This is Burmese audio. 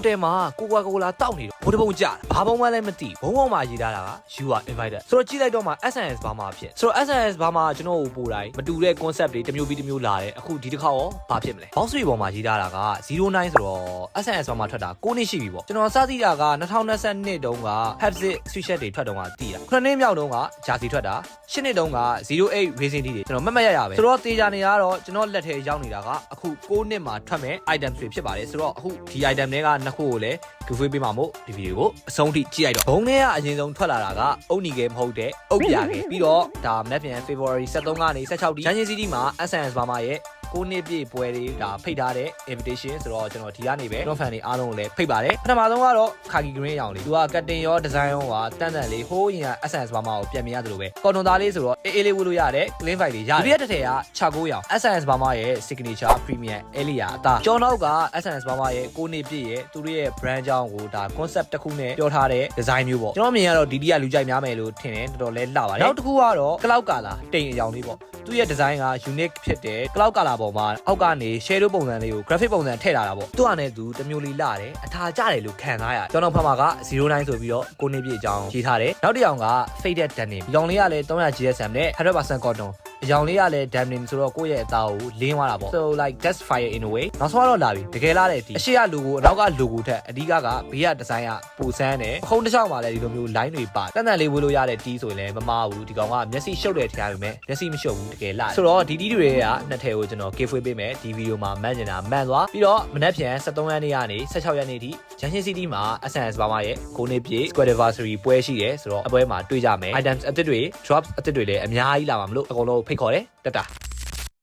တယ်မှာကိုကာကိုလာတောက်နေတော့ဘိုးတပုံကြဘာဘုံမှလည်းမသိဘုံပေါ်မှာရေးထားတာက you are invited ဆိုတော့ကြည့်လိုက်တော့မှ SNS ဘာမှဖြစ်ဆိုတော့ SNS ဘာမှကျွန်တော်ကိုပို့တိုင်းမတူတဲ့ concept တွေတစ်မျိုးပြီးတစ်မျိုးလာတယ်အခုဒီတစ်ခါရောဘာဖြစ်မလဲ box ပေါ်မှာရေးထားတာက09ဆိုတော့ SNS ဘာမှထွက်တာ9နှစ်ရှိပြီပေါ့ကျွန်တော်စသီးတာက2022တုန်းက Hapsit Sweatshirt တွေထွက်တော့ကတီးတာ9နှစ်မြောက်တုန်းကဂျာစီထွက်တာ10နှစ်တုန်းက08 Racing T တွေကျွန်တော်မှတ်ရပဲဆိုတော့တေးကြနေရတော့ကျွန်တော်လက်ထဲရောက်နေတာကအခု9နှစ်မှာထွက်မဲ့ item တွေဖြစ်ပါတယ်ဆိုတော့အခုဒီ item တွေကနှစ်ခုကိုလည်း giveaway ပေးမှာမို့ဒီဗီဒီယိုကိုအဆုံးထိကြည့်လိုက်တော့ဘုံထဲကအရင်ဆုံးထွက်လာတာကအုတ်နီကဲမဟုတ်တဲ့အုတ်ပြာကဲပြီးတော့ဒါမနက်ဖြန် February 23ကနေ16ဒီ Junction City မှာ SNS ဘာမှရဲ့9နှစ်ပြည့်ပွဲတွေဒါဖိတ်ထားတဲ့ invitation ဆိုတော့ကျွန်တော်ဒီကနေပဲကျွန်တော် fan တွေအားလုံးကိုလည်းဖိတ်ပါတယ်ပထမဆုံးကတော့ khaki green ရောင်လေးသူက cutting ရော design ရောကတန်တန်လေးဟိုးရင်က SNS ဘာမှကိုပြန်မြင်ရတယ်လို့ပဲကော်တွန်သားလေးဆိုတော့အေးလေးဝတ်လို့ရတယ် clean fight တွေရတယ်ဒီရက်တစ်ထည်က69ရောင် SNS ဘာမှရဲ့ signature premium area အသားကျော်နောက်က SNS ဘာမှရဲ့9နှစ်ပြည့်ရဲ့သူတို့ရဲ့ brand ကြောင်းကိုဒါ concept တစ်ခုနဲ့ပြောထားတဲ့ design မျိုးပေါ့ကျွန်တော်မြင်ရတော့ဒီဒီကလူကြိုက်များမယ်လို့ထင်တယ်တော်တော်လေးလှပါတယ်နောက်တစ်ခုကတော့ cloud color တိမ်အရောင်လေးပေါ့သူ့ရဲ့ design က unique ဖြစ်တဲ့ cloud color ပေါ်မှာအောက်ကနေ shadow ပုံစံလေးကို graphic ပုံစံထည့်လာတာပေါ့သူ့အနေနဲ့သူတစ်မျိုးလေးလှတယ်အထာကျတယ်လို့ခံစားရတယ်ကျွန်တော်ဖတ်မှာက09ဆိုပြီးတော့9နှစ်ပြည့်အကြောင်းရေးထားတယ်နောက်တစ်ယောက်က faded denim ဒီကောင်လေးကလည်း300 GSM နဲ့ 100% cottonအယောင်လေးကလည်း denim ဆိုတော့ကိုယ့်ရဲ့အသားကိုလင်းသွားတာပေါ့ so like that's fire in a way နောက်ဆုံးတော့လာပြီတကယ်လားတဲ့ဒီအရှိက logo အနောက်က logo ထက်အဓိကဘေးက design ကပိုဆန်းတယ်အခုံးတစ်ချောင်းမှာလည်းဒီလိုမျိုး line တွေပါတန်တန်လေးဝေးလို့ရတဲ့ tee ဆိုရင်လည်းမမားဘူးဒီကောင်ကမျက်စိရှုပ်တယ်ထင်ရပေမဲ့မျက်စိမရှုပ်ဘူးတကယ်လားဆိုတော့ဒီ tee တွေကနှစ်ထည်ကိုကျွန်တော် giveaway ပေးမယ်ဒီဗီဒီယိုမှာမှန်နေတာမှန်သွားပြီးတော့မနက်ဖြန်23ရက်နေ့ကနေ16ရက်နေ့ထိ Junction City မှာ SNS ဘာမှရဲ့9နှစ်ပြည့် Square Anniversary ပွဲရှိတယ်ဆိုတော့အပွဲမှာတွေ့ကြမယ် items အသစ်တွေ drops အသစ်တွေလည်းအများကြီးလာမှာမလို့အကုန်လုံးဖိတ်ခေါ်တယ်တက်တာ